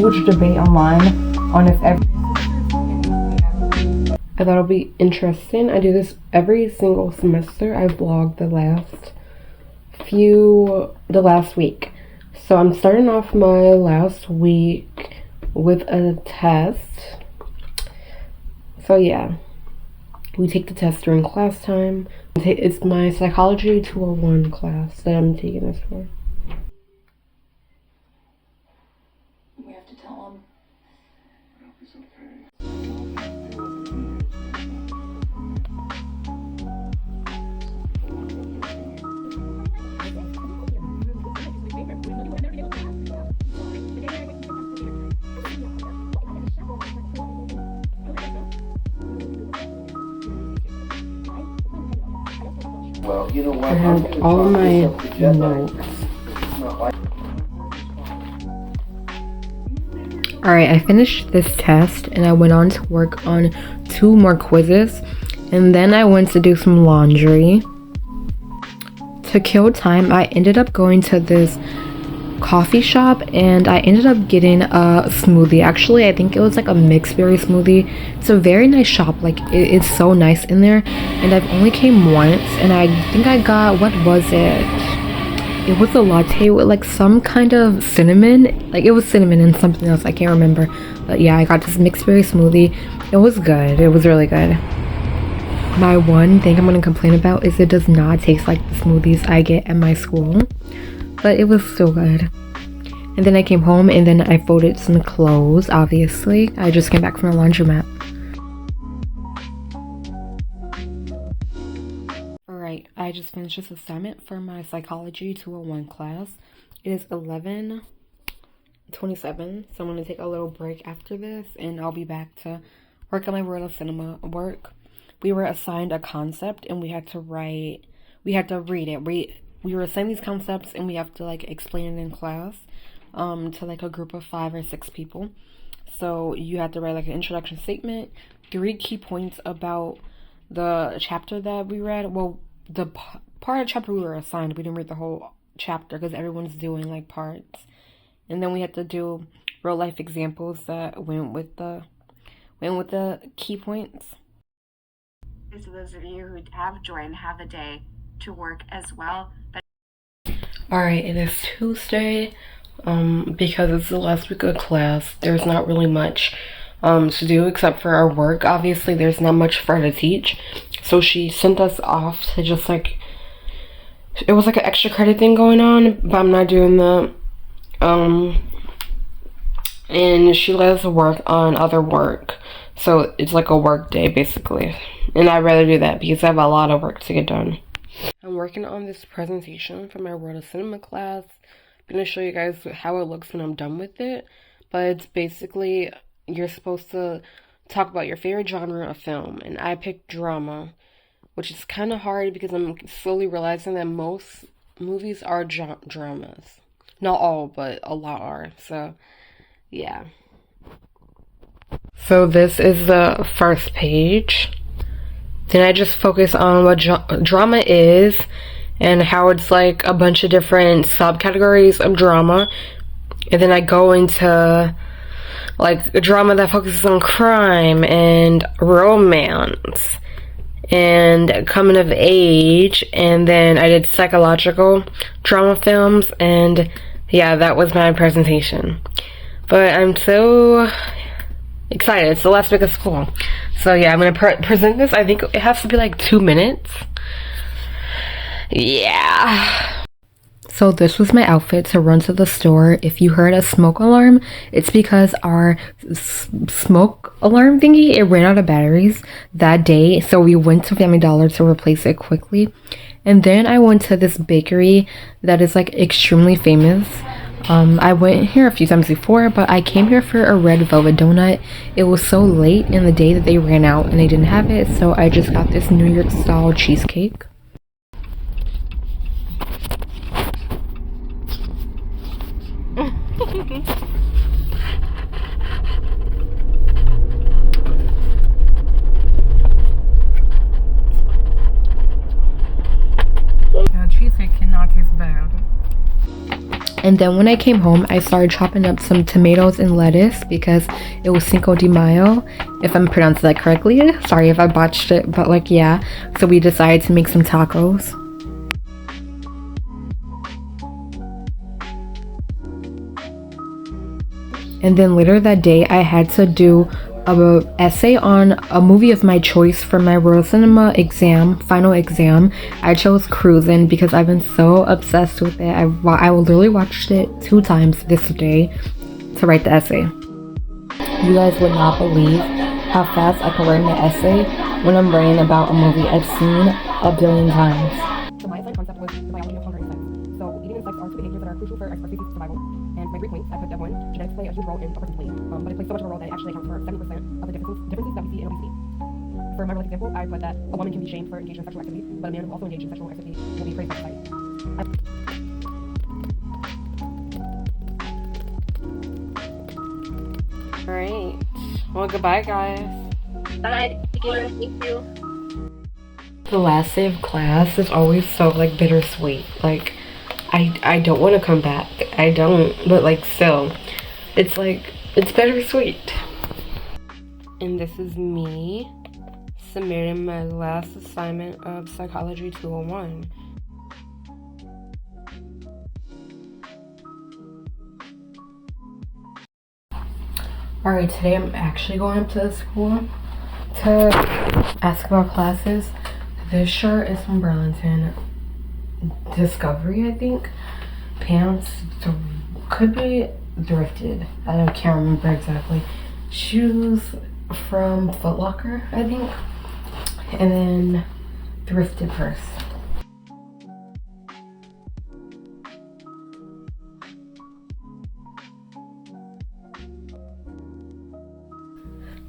huge debate online on if every... I thought it'll be interesting. I do this every single semester. I vlog the last week. So I'm starting off my last week with a test. So yeah, we take the test during class time. It's my Psychology 201 class that I'm taking this for. We have to tell them. Well, you know what? I have all of my notes. Alright, I finished this test and I went on to work on 2 more quizzes, and then I went to do some laundry. To kill time, I ended up going to this coffee shop and I ended up getting a smoothie. Actually, I think it was like a mixed berry smoothie. It's a very nice shop. Like, it's so nice in there, and I've only came once, and I think I got, what was it? It was a latte with like some kind of cinnamon. Like, it was cinnamon and something else, I can't remember. But yeah, I got this mixed berry smoothie. It was good. It was really good. My one thing I'm gonna complain about is it does not taste like the smoothies I get at my school, but it was still good. And then I came home and then I folded some clothes. Obviously, I just came back from the laundromat. Alright, I just finished this assignment for my Psychology 201 class. It is 11:27, so I'm going to take a little break after this and I'll be back to work on my World of Cinema work. We were assigned a concept and we had to read it. We were assigned these concepts and we have to like explain it in class to like a group of 5 or 6 people. So you had to write like an introduction statement, 3 key points about the chapter that we read. Well, the part of the chapter we were assigned, we didn't read the whole chapter because everyone's doing like parts. And then we had to do real life examples that went with the key points. To those of you who have joy and have a day to work as well. Alright, it is Tuesday. Because it's the last week of class, there's not really much to do except for our work. Obviously, there's not much for her to teach. So she sent us off to just like, it was like an extra credit thing going on, but I'm not doing that. And she let us work on other work. So it's like a work day basically. And I'd rather do that because I have a lot of work to get done. I'm working on this presentation for my World of Cinema class. I'm going to show you guys how it looks when I'm done with it. But it's basically, you're supposed to talk about your favorite genre of film. And I picked drama, which is kind of hard because I'm slowly realizing that most movies are dramas. Not all, but a lot are. So, yeah. So this is the first page. Then I just focus on what drama is and how it's like a bunch of different subcategories of drama. And then I go into like a drama that focuses on crime and romance and coming of age. And then I did psychological drama films, and yeah, that was my presentation. But I'm so excited. It's the last week of school. So yeah, I'm going to present this. I think it has to be like 2 minutes. Yeah. So this was my outfit to run to the store. If you heard a smoke alarm, it's because our smoke alarm thingy, it ran out of batteries that day. So we went to Family Dollar to replace it quickly. And then I went to this bakery that is like extremely famous. I went here a few times before, but I came here for a red velvet donut. It was so late in the day that they ran out and they didn't have it, so I just got this New York style cheesecake. Now, cheesecake cannot taste bad. And then when I came home, I started chopping up some tomatoes and lettuce because it was Cinco de Mayo, if I'm pronouncing that correctly. Sorry if I botched it, but like, yeah. So we decided to make some tacos. And then later that day, I had to do a essay on a movie of my choice for my Royal Cinema exam, final exam. I chose Cruisin' because I've been so obsessed with it. I literally watched it 2 times this day to write the essay. You guys would not believe how fast I can write my essay when I'm writing about a movie I've seen a billion times. So my assigned concept was the biology of hunger and sex. So eating and sex are 2 behaviors that are crucial for our species' survival. And my 3 points, I put that 1, genetics play a huge role in a person's weight, but it plays so much of a role that it actually accounts for 70% of the differences that we see in obesity. For my real example, I put that a woman can be shamed for engaging in sexual activity, but a man who also engaged in sexual activity will be praised by society. Alright. Well, goodbye, guys. Bye. Thank you. The last day of class is always so, like, bittersweet. Like, I don't want to come back. I don't, but, like, still. It's, like, it's bittersweet. And this is me submitting my last assignment of Psychology 201. Alright, today I'm actually going up to the school to ask about classes. This shirt is from Burlington Discovery, I think. Pants could be thrifted. I can't remember exactly. Shoes from Foot Locker, I think. And then thrifted purse.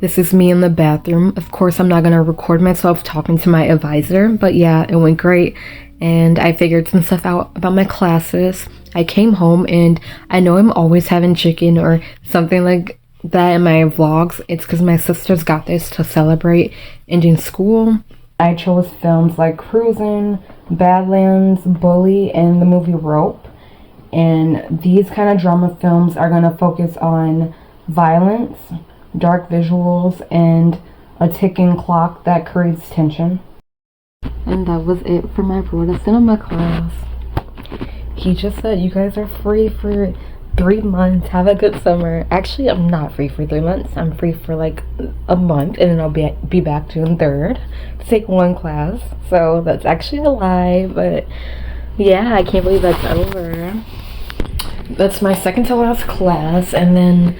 This is me in the bathroom. Of course, I'm not gonna record myself talking to my advisor, but yeah, it went great. And I figured some stuff out about my classes. I came home and I know I'm always having chicken or something like that in my vlogs. It's because my sisters got this to celebrate ending school. I chose films like Cruisin', Badlands, Bully, and the movie Rope. And these kind of drama films are gonna focus on violence, dark visuals, and a ticking clock that creates tension. And that was it for my Florida Cinema class. He just said you guys are free for 3 months. Have a good summer. Actually, I'm not free for 3 months. I'm free for like a month, and then I'll be back June 3rd to take 1 class. So that's actually a lie, but yeah, I can't believe that's over. That's my second to last class, and then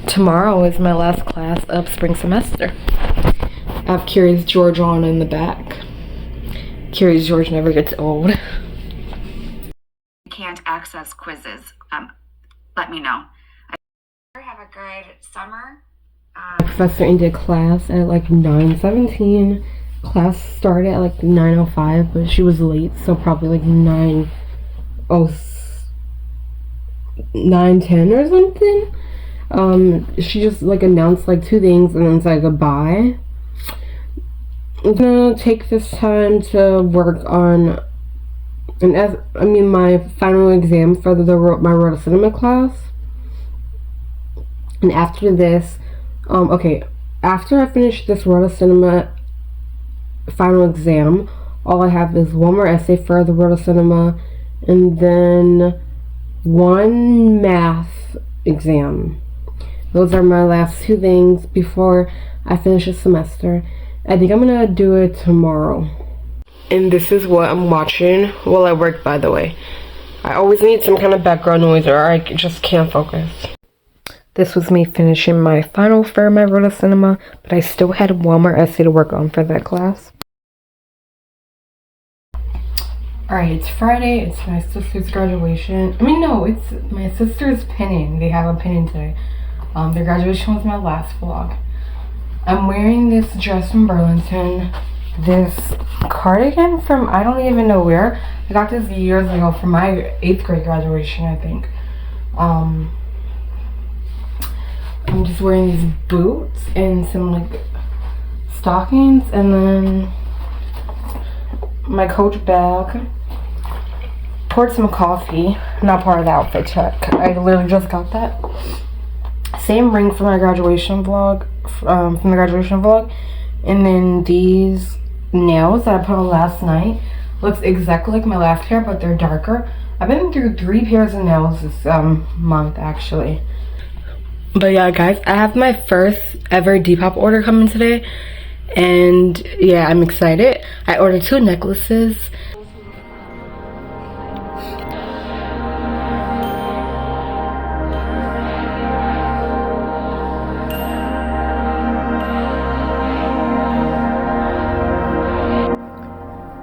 tomorrow is my last class of spring semester. I have Curious George on in the back. Curious George never gets old. Can't access quizzes, let me know. Have a good summer. Professor ended class at like 9:17. Class started at like 9:05, but she was late, so probably like 9:10 or something. She just like announced like 2 things and then said goodbye. I'm gonna take this time to work on my final exam for my Royal Cinema class. And after this, after I finish this Royal Cinema final exam, all I have is 1 more essay for the Royal Cinema and then 1 math exam. Those are my last 2 things before I finish the semester. I think I'm gonna do it tomorrow. And this is what I'm watching while I work, by the way. I always need some kind of background noise or I just can't focus. This was me finishing my final for my Royal Cinema, but I still had 1 more essay to work on for that class. Alright, it's Friday. It's my sister's graduation. It's my sister's pinning. They have a pinning today. Their graduation was my last vlog. I'm wearing this dress from Burlington. This cardigan from I don't even know where. I got this years ago for my 8th grade graduation, I think. I'm just wearing these boots and some like stockings, and then my Coach bag. poured some coffee. Not part of the outfit check. I literally just got that. Same ring from my graduation vlog. And then these nails that I put on last night looks exactly like my last pair, but they're darker. I've been through 3 pairs of nails this month actually. But yeah, guys, I have my first ever Depop order coming today, and yeah, I'm excited. I ordered 2 necklaces.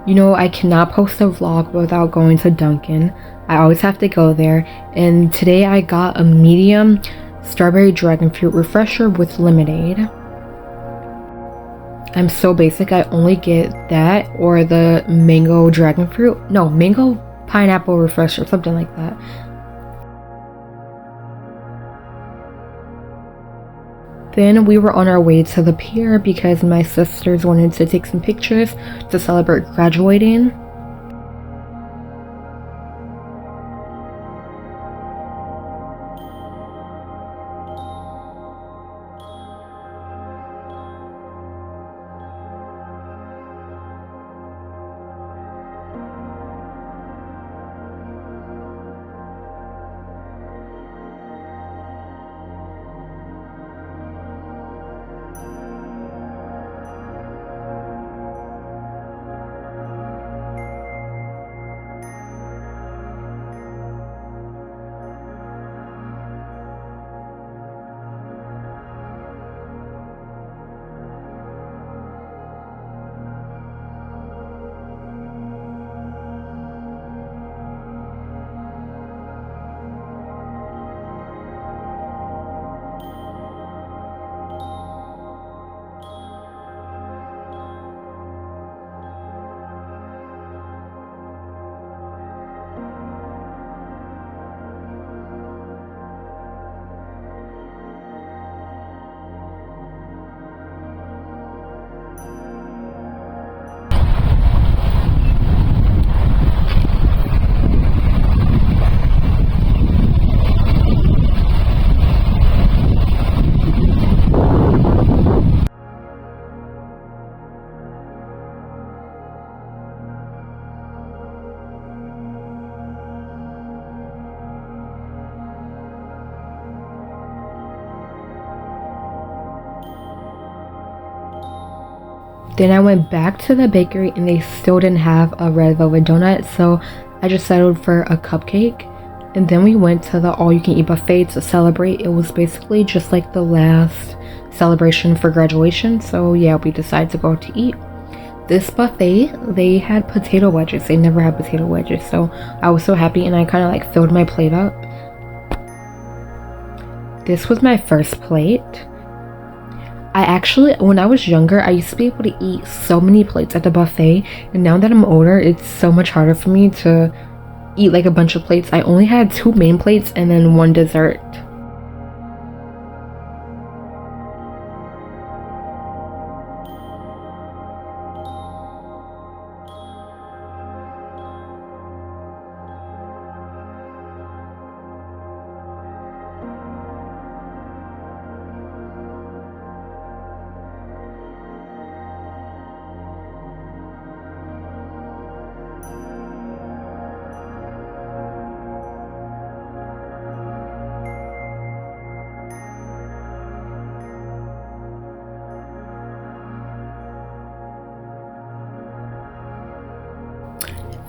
You know, I cannot post a vlog without going to Dunkin'. I always have to go there. And today I got a medium strawberry dragon fruit refresher with lemonade. I'm so basic. I only get that or the mango dragon fruit. No, mango pineapple refresher, something like that. Then we were on our way to the pier because my sisters wanted to take some pictures to celebrate graduating. Then I went back to the bakery and they still didn't have a red velvet donut, so I just settled for a cupcake. And then we went to the all-you-can-eat buffet to celebrate. It was basically just like the last celebration for graduation, so yeah, we decided to go to eat. This buffet, they had potato wedges. They never had potato wedges, so I was so happy, and I kind of like filled my plate up. This was my first plate. I actually, when I was younger, I used to be able to eat so many plates at the buffet, and now that I'm older, it's so much harder for me to eat like a bunch of plates. I only had 2 main plates and then 1 dessert.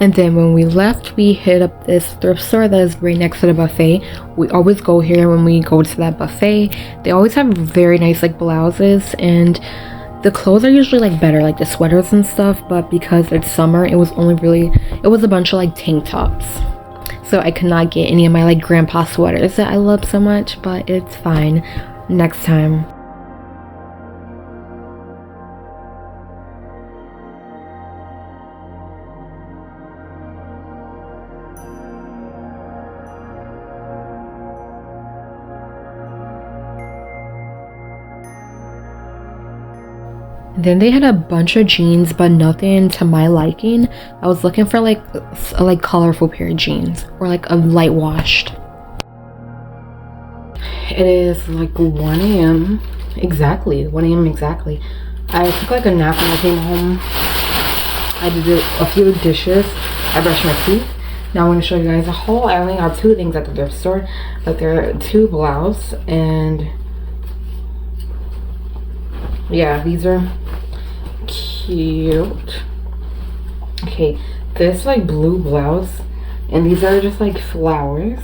And then when we left, we hit up this thrift store that is right next to the buffet. We always go here when we go to that buffet. They always have very nice like blouses, and the clothes are usually like better, like the sweaters and stuff, but because it's summer, it was a bunch of like tank tops. So I could not get any of my like grandpa sweaters that I love so much, but it's fine. Next time. Then they had a bunch of jeans, but nothing to my liking. I was looking for like a colorful pair of jeans or like a light washed. It is like 1 a.m. exactly. 1 a.m. exactly. I took like a nap when I came home. I did a few dishes. I brushed my teeth. Now I'm going to show you guys a haul. I only got 2 things at the thrift store, but there are 2 blouses, and yeah, these are cute. Okay, this like blue blouse, and these are just like flowers,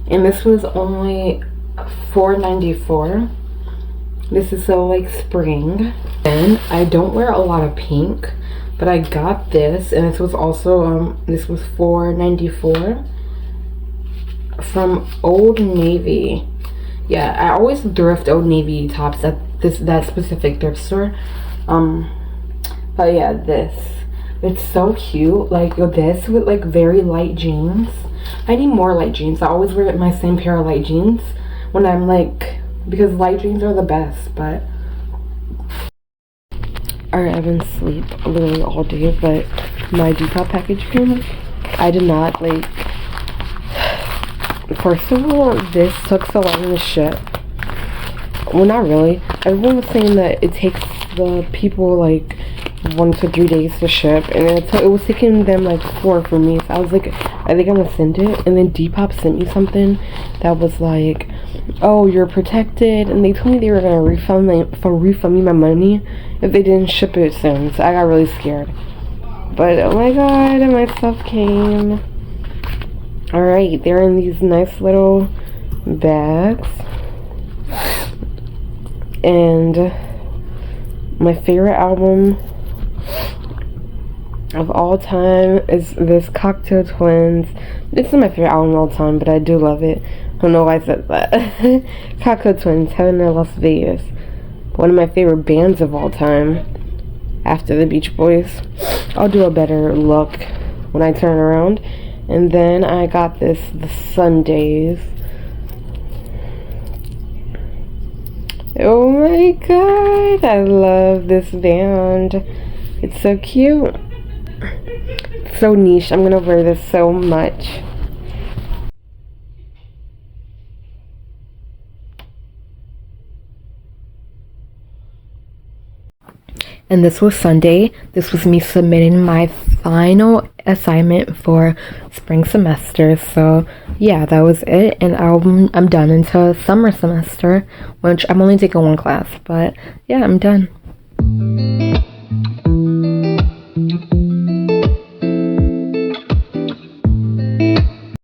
and this was only $4.94. This is so like spring. And I don't wear a lot of pink, but I got this, and this was also this was $4.94 from Old Navy. Yeah, I always thrift Old Navy tops at that specific thrift store. But yeah, it's so cute. Like this with like very light jeans. I need more light jeans. I always wear my same pair of light jeans when I'm like, because light jeans are the best. But alright, I've been asleep literally all day, but my Depop package came. I did not like. First of all, this took so long to ship. Well, not really. Everyone was saying that it takes the people like 1 to 3 days to ship, and it was taking them like 4 for me. So I was like, I think I'm gonna send it. And then Depop sent me something that was like, oh, you're protected, and they told me they were gonna refund me my money if they didn't ship it soon. So I got really scared. But oh my god, my stuff came. Alright, they're in these nice little bags. And my favorite album of all time is this Cocktail Twins. This is my favorite album of all time, but I do love it. I don't know why I said that. Cocktail Twins, Heaven in Las Vegas. One of my favorite bands of all time, after the Beach Boys. I'll do a better look when I turn around. And then I got this, the Sundays. Oh my god, I love this band. It's so cute. It's so niche. I'm gonna wear this so much. And this was Sunday. This was me submitting my final assignment for spring semester. So yeah, that was it. And I'm done until summer semester, which I'm only taking 1 class. But yeah, I'm done.